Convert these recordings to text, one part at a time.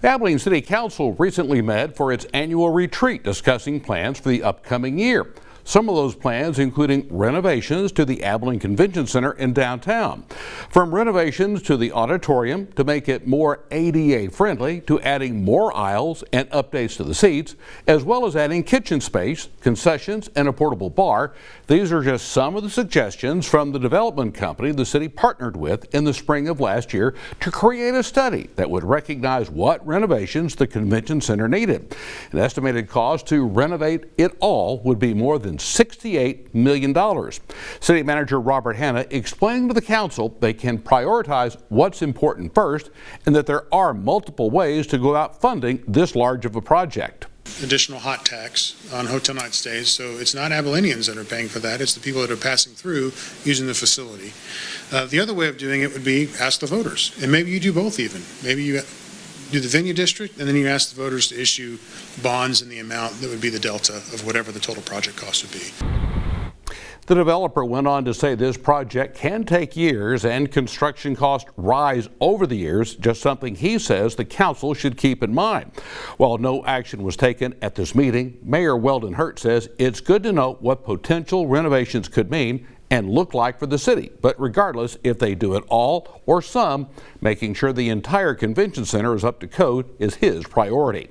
The Abilene City Council recently met for its annual retreat discussing plans for the upcoming year. Some of those plans including renovations to the Abilene Convention Center in downtown. From renovations to the auditorium to make it more ADA friendly, to adding more aisles and updates to the seats, as well as adding kitchen space, concessions, and a portable bar. These are just some of the suggestions from the development company the city partnered with in the spring of last year to create a study that would recognize what renovations the convention center needed. An estimated cost to renovate it all would be more than $68 million. City Manager Robert Hanna explained to the council they can prioritize what's important first and that there are multiple ways to go about funding this large of a project. Additional hot tax on hotel night stays, so it's not Abilenians that are paying for that, it's the people that are passing through using the facility. The other way of doing it would be ask the voters, and maybe you do both even. Maybe you do the venue district and then you ask the voters to issue bonds in the amount that would be the delta of whatever the total project cost would be. The developer went on to say this project can take years and construction costs rise over the years, just something he says the council should keep in mind. While no action was taken at this meeting, Mayor Weldon Hurt says it's good to know what potential renovations could mean and look like for the city. But regardless, if they do it all or some, making sure the entire convention center is up to code is his priority.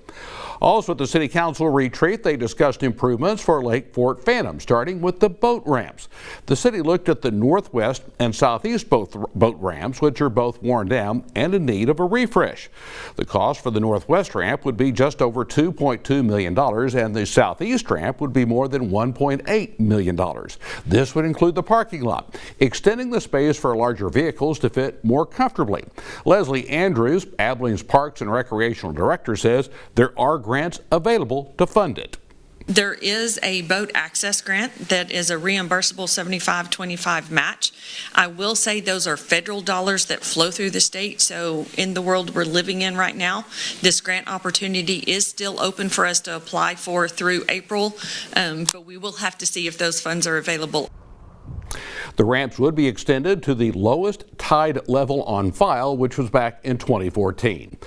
Also at the City Council retreat, they discussed improvements for Lake Fort Phantom, starting with the boat ramps. The city looked at the northwest and southeast boat ramps, which are both worn down and in need of a refresh. The cost for the northwest ramp would be just over $2.2 million, and the southeast ramp would be more than $1.8 million. This would include the parking lot, extending the space for larger vehicles to fit more comfortably. Leslie Andrews, Abilene's Parks and Recreational Director, says there are grants available to fund it. There is a boat access grant that is a reimbursable 75-25 match. I will say those are federal dollars that flow through the state. So in the world we're living in right now, this grant opportunity is still open for us to apply for through April, but we will have to see if those funds are available. The ramps would be extended to the lowest tide level on file, which was back in 2014.